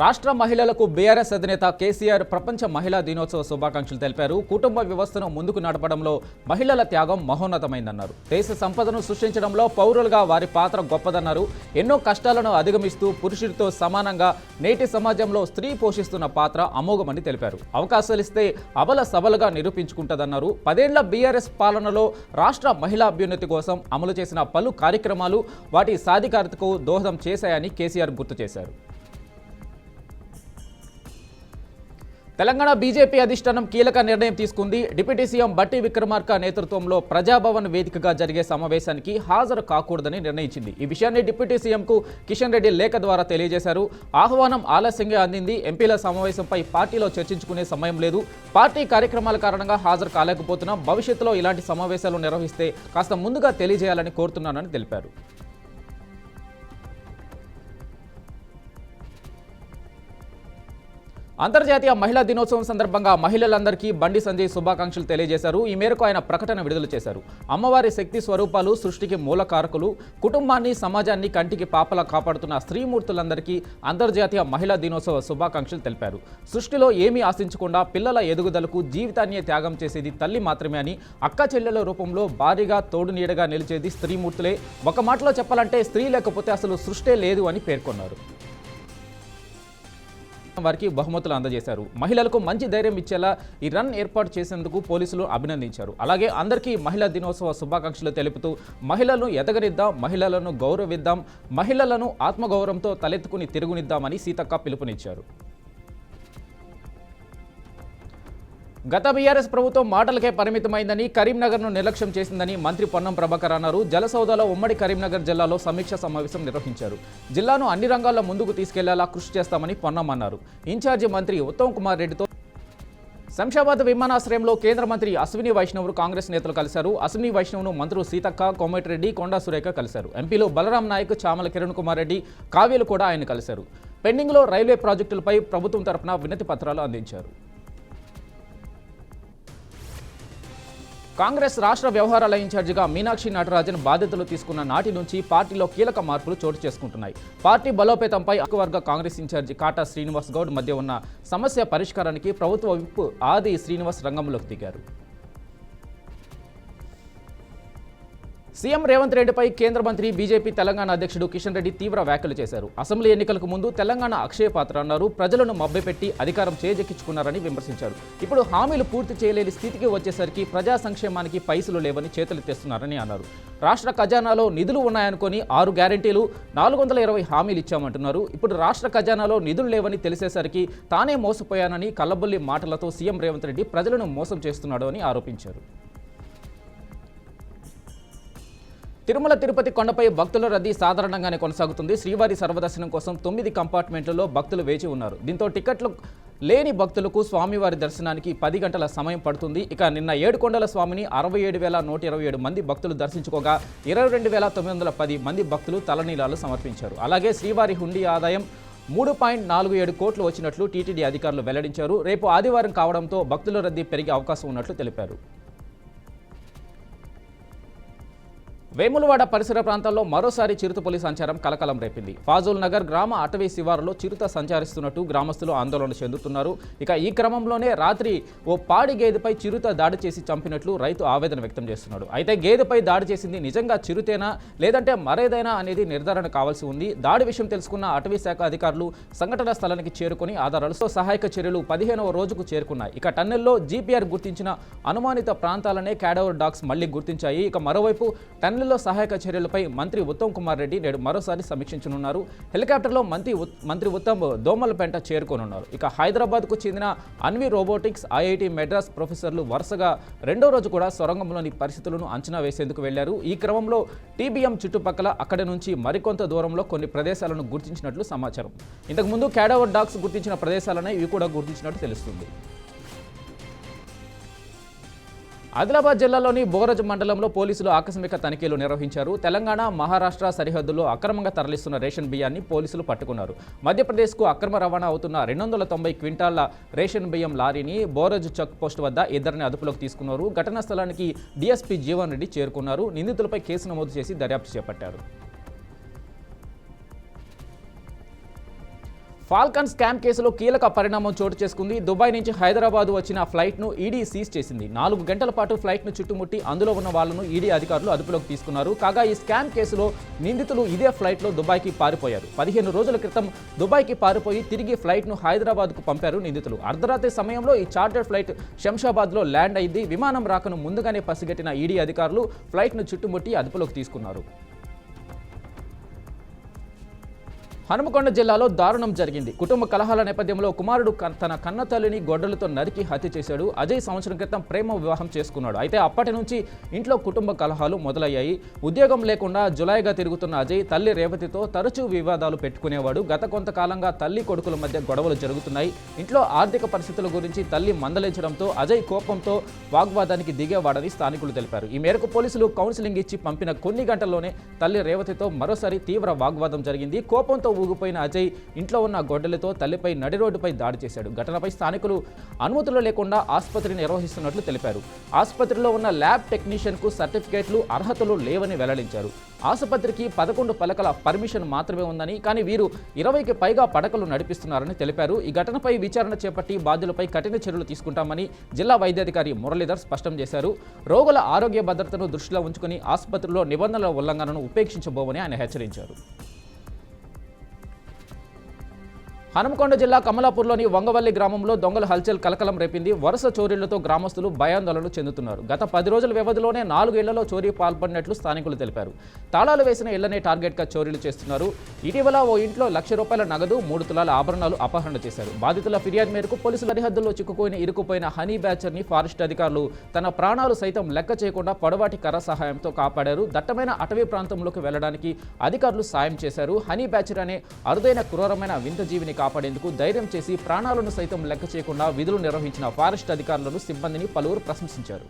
రాష్ట్ర మహిళలకు బీఆర్ఎస్ అధినేత కేసీఆర్ ప్రపంచ మహిళా దినోత్సవ శుభాకాంక్షలు తెలిపారు. కుటుంబ వ్యవస్థను ముందుకు నడపడంలో మహిళల త్యాగం మహోన్నతమైందన్నారు. దేశ సంపదను సృష్టించడంలో పౌరులుగా వారి పాత్ర గొప్పదన్నారు. ఎన్నో కష్టాలను అధిగమిస్తూ పురుషుడితో సమానంగా నేటి సమాజంలో స్త్రీ పోషిస్తున్న పాత్ర అమోఘమని తెలిపారు. అవకాశాలిస్తే అబల సబలుగా నిరూపించుకుంటదన్నారు. 10 ఏళ్ల బీఆర్ఎస్ పాలనలో రాష్ట్ర మహిళా అభ్యున్నతి కోసం అమలు చేసిన పలు కార్యక్రమాలు వాటి సాధికారతకు దోహదం చేశాయని కేసీఆర్ గుర్తు చేశారు. తెలంగాణ బీజేపీ అధిష్టానం కీలక నిర్ణయం తీసుకుంది. డిప్యూటీ సీఎం బట్టి విక్రమార్క నేతృత్వంలో ప్రజాభవన్ వేదికగా జరిగే సమావేశానికి హాజరు కాకూడదని నిర్ణయించింది. ఈ విషయాన్ని డిప్యూటీ సీఎంకు కిషన్ రెడ్డి లేఖ ద్వారా తెలియజేశారు. ఆహ్వానం ఆలస్యంగా అందింది. ఎంపీల సమావేశంపై పార్టీలో చర్చించుకునే సమయం లేదు. పార్టీ కార్యక్రమాల కారణంగా హాజరు కాలేకపోతున్నాం. భవిష్యత్తులో ఇలాంటి సమావేశాలు నిర్వహిస్తే కాస్త ముందుగా తెలియజేయాలని కోరుతున్నానని తెలిపారు. అంతర్జాతీయ మహిళా దినోత్సవం సందర్భంగా మహిళలందరికీ బండి సంజయ్ శుభాకాంక్షలు తెలియజేశారు. ఈ మేరకు ఆయన ప్రకటన విడుదల చేశారు. అమ్మవారి శక్తి స్వరూపాలు, సృష్టికి మూలకారకులు, కుటుంబాన్ని సమాజాన్ని కంటికి పాపలా కాపాడుతున్న స్త్రీమూర్తులందరికీ అంతర్జాతీయ మహిళా దినోత్సవ శుభాకాంక్షలు తెలిపారు. సృష్టిలో ఏమీ ఆశించకుండా పిల్లల ఎదుగుదలకు జీవితాన్ని త్యాగం చేసేది తల్లి మాత్రమే అని, అక్క చెల్లెల రూపంలో భారీగా తోడు నీడగా నిలిచేది స్త్రీమూర్తులే. ఒక మాటలో చెప్పాలంటే స్త్రీ లేకపోతే అసలు సృష్టే లేదు అని పేర్కొన్నారు. వారికి బహుమతులు అందజేశారు. మహిళలకు మంచి ధైర్యం ఇచ్చేలా ఈ రన్ ఏర్పాటు చేసేందుకు పోలీసులు అభినందించారు. అలాగే అందరికీ మహిళా దినోత్సవ శుభాకాంక్షలు తెలుపుతూ మహిళలను ఎదగనిద్దాం, మహిళలను గౌరవిద్దాం, మహిళలను ఆత్మగౌరవంతో తలెత్తుకుని తిరుగునిద్దామని సీతక్క పిలుపునిచ్చారు. గత బీఆర్ఎస్ ప్రభుత్వం మాటలకే పరిమితమైందని, కరీంనగర్ను నిర్లక్ష్యం చేసిందని మంత్రి పొన్నం ప్రభాకర్ అన్నారు. జలసౌదాలో ఉమ్మడి కరీంనగర్ జిల్లాలో సమీక్ష సమావేశం నిర్వహించారు. జిల్లాను అన్ని రంగాల్లో ముందుకు తీసుకెళ్లేలా కృషి చేస్తామని పొన్నం అన్నారు. ఇన్ఛార్జి మంత్రి ఉత్తమ్ కుమార్ రెడ్డితో శంషాబాద్ విమానాశ్రయంలో కేంద్ర మంత్రి అశ్విని వైష్ణవ్ కాంగ్రెస్ నేతలు కలిశారు. అశ్విని వైష్ణవ్ను మంత్రులు సీతక్క, కోమటిరెడ్డి, కొండా సురేఖ కలిశారు. ఎంపీలు బలరాం నాయక్, చామల కిరణ్ కుమార్ రెడ్డి, కావ్యలు కూడా ఆయన కలిశారు. పెండింగ్లో రైల్వే ప్రాజెక్టులపై ప్రభుత్వం తరఫున వినతి పత్రాలు అందించారు. కాంగ్రెస్ రాష్ట్ర వ్యవహారాల ఇన్ఛార్జిగా మీనాక్షి నటరాజన్ బాధ్యతలు తీసుకున్న నాటి నుంచి పార్టీలో కీలక మార్పులు చోటు చేసుకుంటున్నాయి. పార్టీ బలోపేతంపై వర్గ కాంగ్రెస్ ఇన్ఛార్జి కాటా శ్రీనివాస్ గౌడ్ మధ్య ఉన్న సమస్య పరిష్కారానికి ప్రభుత్వ విప్ ఆది శ్రీనివాస్ రంగంలోకి దిగారు. సీఎం రేవంత్ రెడ్డిపై కేంద్ర మంత్రి బీజేపీ తెలంగాణ అధ్యక్షుడు కిషన్ రెడ్డి తీవ్ర వ్యాఖ్యలు చేశారు. అసెంబ్లీ ఎన్నికలకు ముందు తెలంగాణ అక్షయ పాత్ర అన్నారు. ప్రజలను మభ్యపెట్టి అధికారం చేజెక్కించుకున్నారని విమర్శించారు. ఇప్పుడు హామీలు పూర్తి చేయలేని స్థితికి వచ్చేసరికి ప్రజా సంక్షేమానికి పైసలు లేవని చేతులెత్తేస్తున్నారని అన్నారు. రాష్ట్ర ఖజానాలో నిధులు ఉన్నాయనుకొని 6 గ్యారెంటీలు, 420 హామీలు ఇచ్చామంటున్నారు. ఇప్పుడు రాష్ట్ర ఖజానాలో నిధులు లేవని తెలిసేసరికి తానే మోసపోయానని కల్లబొల్లి మాటలతో సీఎం రేవంత్ రెడ్డి ప్రజలను మోసం చేస్తున్నాడు అని ఆరోపించారు. తిరుమల తిరుపతి కొండపై భక్తుల రద్దీ సాధారణంగానే కొనసాగుతుంది. శ్రీవారి సర్వదర్శనం కోసం 9 కంపార్ట్మెంట్లలో భక్తులు వేచి ఉన్నారు. దీంతో టికెట్లు లేని భక్తులకు స్వామివారి దర్శనానికి 10 గంటల సమయం పడుతుంది. ఇక నిన్న ఏడుకొండల స్వామిని 67,127 మంది భక్తులు దర్శించుకోగా 22,910 మంది భక్తులు తలనీలాలు సమర్పించారు. అలాగే శ్రీవారి హుండీ ఆదాయం 3.47 కోట్లు వచ్చినట్లు టీటీడీ అధికారులు వెల్లడించారు. రేపు ఆదివారం కావడంతో భక్తుల రద్దీ పెరిగే అవకాశం ఉన్నట్లు తెలిపారు. వేములవాడ పరిసర ప్రాంతాల్లో మరోసారి చిరుతపులి సంచారం కలకలం రేపింది. ఫాజుల్ నగర్ గ్రామ అటవీ శివారులో చిరుత సంచరిస్తున్నట్టు గ్రామస్తులు ఆందోళన చెందుతున్నారు. ఇక ఈ క్రమంలోనే రాత్రి ఓ పాడి గేదెపై చిరుత దాడి చేసి చంపినట్లు రైతు ఆవేదన వ్యక్తం చేస్తున్నాడు. అయితే గేదెపై దాడి చేసింది నిజంగా చిరుతేనా లేదంటే మరేదైనా అనేది నిర్ధారణ కావాల్సి ఉంది. దాడి విషయం తెలుసుకున్న అటవీ శాఖ అధికారులు సంఘటన స్థలానికి చేరుకుని ఆధారాలతో సహాయక చర్యలు 15వ రోజుకు చేరుకున్నాయి. ఇక టన్నెల్లో జీపీఆర్ గుర్తించిన అనుమానిత ప్రాంతాలనే క్యాడవర్ డాగ్స్ మళ్లీ గుర్తించాయి. ఇక మరోవైపు టన్నెల్లో సహాయక చర్యలపై మంత్రి ఉత్తమ్ కుమార్ రెడ్డి నేడు మరోసారి సమీక్షించనున్నారు. హెలికాప్టర్లో మంత్రి ఉత్తమ్ దోమలపేంట చేరుకోనున్నారు. ఇక హైదరాబాద్కు చెందిన అన్వి రోబోటిక్స్, ఐఐటి మెడ్రాస్ ప్రొఫెసర్లు వరుసగా 2వ రోజు కూడా సొరంగంలోని పరిస్థితులను అంచనా వేసేందుకు వెళ్లారు. ఈ క్రమంలో టీబీఎం చుట్టుపక్కల అక్కడి నుంచి మరికొంత దూరంలో కొన్ని ప్రదేశాలను గుర్తించినట్లు సమాచారం. ఇంతకుముందు క్యాడవర్ డాగ్స్ గుర్తించిన ప్రదేశాలనే ఇవి కూడా గుర్తించినట్టు తెలుస్తుంది. ఆదిలాబాద్ జిల్లాలోని బోరజ్ మండలంలో పోలీసులు ఆకస్మిక తనిఖీలు నిర్వహించారు. తెలంగాణ, మహారాష్ట్ర సరిహద్దుల్లో అక్రమంగా తరలిస్తున్న రేషన్ బియ్యాన్ని పోలీసులు పట్టుకున్నారు. మధ్యప్రదేశ్కు అక్రమ రవాణా అవుతున్న 290 క్వింటాళ్ల రేషన్ బియ్యం లారీని బోరజ్ చెక్ పోస్ట్ వద్ద ఇద్దరిని అదుపులోకి తీసుకున్నారు. ఘటనా స్థలానికి డీఎస్పీ జీవన్ రెడ్డి చేరుకున్నారు. నిందితులపై కేసు నమోదు చేసి దర్యాప్తు చేపట్టారు. ఫాల్కన్ స్కామ్ కేసులో కీలక పరిణామం చోటు చేసుకుంది. దుబాయ్ నుంచి హైదరాబాద్ వచ్చిన ఫ్లైట్ను ఈడీ సీజ్ చేసింది. 4 గంటల పాటు ఫ్లైట్ను చుట్టుముట్టి అందులో ఉన్న వాళ్లను ఈడీ అధికారులు అదుపులోకి తీసుకున్నారు. కాగా ఈ స్కామ్ కేసులో నిందితులు ఇదే ఫ్లైట్లో దుబాయ్కి పారిపోయారు. 15 రోజుల క్రితం దుబాయ్కి పారిపోయి తిరిగి ఫ్లైట్ను హైదరాబాద్కు పంపారు నిందితులు. అర్ధరాత్రి సమయంలో ఈ చార్టర్డ్ ఫ్లైట్ శంషాబాద్లో ల్యాండ్ అయింది. విమానం రాకను ముందుగానే పసిగట్టిన ఈడీ అధికారులు ఫ్లైట్ను చుట్టుముట్టి అదుపులోకి తీసుకున్నారు. హనుమకొండ జిల్లాలో దారుణం జరిగింది. కుటుంబ కలహాల నేపథ్యంలో కుమారుడు తన కన్న తల్లిని గొడ్డలతో నరికి హత్య చేశాడు. అజయ్ సంవత్సరం క్రితం ప్రేమ వివాహం చేసుకున్నాడు. అయితే అప్పటి నుంచి ఇంట్లో కుటుంబ కలహాలు మొదలయ్యాయి. ఉద్యోగం లేకుండా జులాయిగా తిరుగుతున్న అజయ్ తల్లి రేవతితో తరచూ వివాదాలు పెట్టుకునేవాడు. గత కొంతకాలంగా తల్లి కొడుకుల మధ్య గొడవలు జరుగుతున్నాయి. ఇంట్లో ఆర్థిక పరిస్థితుల గురించి తల్లి మందలించడంతో అజయ్ కోపంతో వాగ్వాదానికి దిగేవాడని స్థానికులు తెలిపారు. ఈ మేరకు పోలీసులు కౌన్సిలింగ్ ఇచ్చి పంపిన కొన్ని గంటల్లోనే తల్లి రేవతితో మరోసారి తీవ్ర వాగ్వాదం జరిగింది. కోపంతో ఊగిపోయిన అజయ్ ఇంట్లో ఉన్న గొడ్డలతో తల్లిపై నడి రోడ్డుపై దాడి చేశాడు. ఘటనపై స్థానికులు అనుమతులు లేకుండా ఆసుపత్రిని నిర్వహిస్తున్నట్లు తెలిపారు. ఆసుపత్రిలో ఉన్న ల్యాబ్ టెక్నీషియన్కు సర్టిఫికేట్లు అర్హతలు లేవని వెల్లడించారు. ఆసుపత్రికి 11 పలకల పర్మిషన్ మాత్రమే ఉందని, కానీ వీరు 20కి పైగా పడకలు నడిపిస్తున్నారని తెలిపారు. ఈ ఘటనపై విచారణ చేపట్టి బాధ్యులపై కఠిన చర్యలు తీసుకుంటామని జిల్లా వైద్యాధికారి మురళీధర్ స్పష్టం చేశారు. రోగుల ఆరోగ్య భద్రతను దృష్టిలో ఉంచుకుని ఆసుపత్రిలో నిబంధనల ఉల్లంఘనను ఉపేక్షించబోమని ఆయన హెచ్చరించారు. హనుమకొండ జిల్లా కమలాపూర్లోని వంగవల్లి గ్రామంలో దొంగల హల్చల్ కలకలం రేపింది. వరుస చోరీలతో గ్రామస్తులు భయాందోళన చెందుతున్నారు. గత 10 రోజుల వ్యవధిలోనే 4 ఇళ్లలో చోరీ పాల్పడినట్లు స్థానికులు తెలిపారు. తాళాలు వేసిన ఇళ్లనే టార్గెట్గా చోరీలు చేస్తున్నారు. ఇటీవల ఓ ఇంట్లో ₹1,00,000 నగదు 3 తులాల ఆభరణాలు అపహరణ చేశారు. బాధితుల ఫిర్యాదు మేరకు పోలీసుల సరిహద్దుల్లో ఇరుకుపోయిన హనీ బ్యాచర్ని ఫారెస్ట్ అధికారులు తన ప్రాణాలు సైతం లెక్క చేయకుండా పొడవాటి కర్ర సహాయంతో కాపాడారు. దట్టమైన అటవీ ప్రాంతంలోకి వెళ్లడానికి అధికారులు సాయం చేశారు. హనీ బ్యాచర్ అనే అరుదైన క్రూరమైన వింత జీవిని కాపాడేందుకు ధైర్యం చేసి ప్రాణాలను సైతం లెక్క చేయకుండా విధులు నిర్వహించిన ఫారెస్ట్ అధికారులను సిబ్బందిని పలువురు ప్రశంసించారు.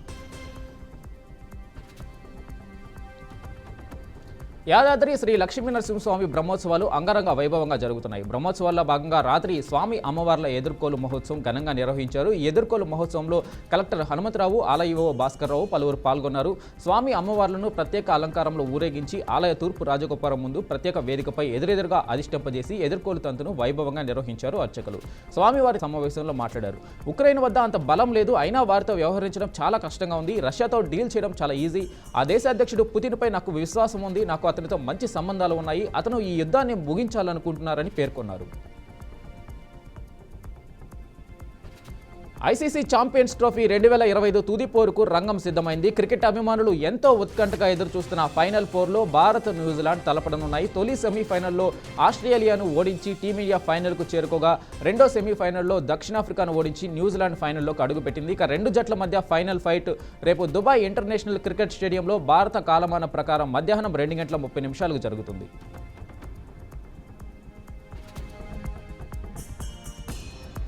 యాదాద్రి శ్రీ లక్ష్మీనరసింహస్వామి బ్రహ్మోత్సవాలు అంగరంగ వైభవంగా జరుగుతున్నాయి. బ్రహ్మోత్సవాల్లో భాగంగా రాత్రి స్వామి అమ్మవార్ల ఎదుర్కోలు మహోత్సవం ఘనంగా నిర్వహించారు. ఈ ఎదుర్కోలు మహోత్సవంలో కలెక్టర్ హనుమంతరావు, ఆలయ ఈవో భాస్కర్రావు పలువురు పాల్గొన్నారు. స్వామి అమ్మవార్లను ప్రత్యేక అలంకారంలో ఊరేగించి ఆలయ తూర్పు రాజగోపురం ముందు ప్రత్యేక వేదికపై ఎదురెదురుగా అధిష్టింపజేసి ఎదుర్కోలు తంతును వైభవంగా నిర్వహించారు అర్చకులు. స్వామివారి సమావేశంలో మాట్లాడారు. ఉక్రెయిన్ వద్ద అంత బలం లేదు, అయినా వారితో వ్యవహరించడం చాలా కష్టంగా ఉంది. రష్యాతో డీల్ చేయడం చాలా ఈజీ. ఆ దేశ అధ్యక్షుడు పుతిన్పై నాకు విశ్వాసం ఉంది. నాకు అతనితో మంచి సంబంధాలు ఉన్నాయి. అతను ఈ యుద్ధాన్ని ముగించాలనుకుంటున్నారని పేర్కొన్నారు. ఐసీసీ ఛాంపియన్స్ ట్రోఫీ 2025 తుది పోరుకు రంగం సిద్ధమైంది. క్రికెట్ అభిమానులు ఎంతో ఉత్కంఠగా ఎదురుచూస్తున్న ఫైనల్ 4లో భారత్, న్యూజిలాండ్ తలపడనున్నాయి. తొలి సెమీఫైనల్లో ఆస్ట్రేలియాను ఓడించి టీమిండియా ఫైనల్కు చేరుకోగా, రెండో సెమీఫైనల్లో దక్షిణాఫ్రికాను ఓడించి న్యూజిలాండ్ ఫైనల్లోకి అడుగుపెట్టింది. ఇక 2 జట్ల మధ్య ఫైనల్ ఫైట్ రేపు దుబాయ్ ఇంటర్నేషనల్ క్రికెట్ స్టేడియంలో భారత కాలమాన ప్రకారం మధ్యాహ్నం 2:30 జరుగుతుంది.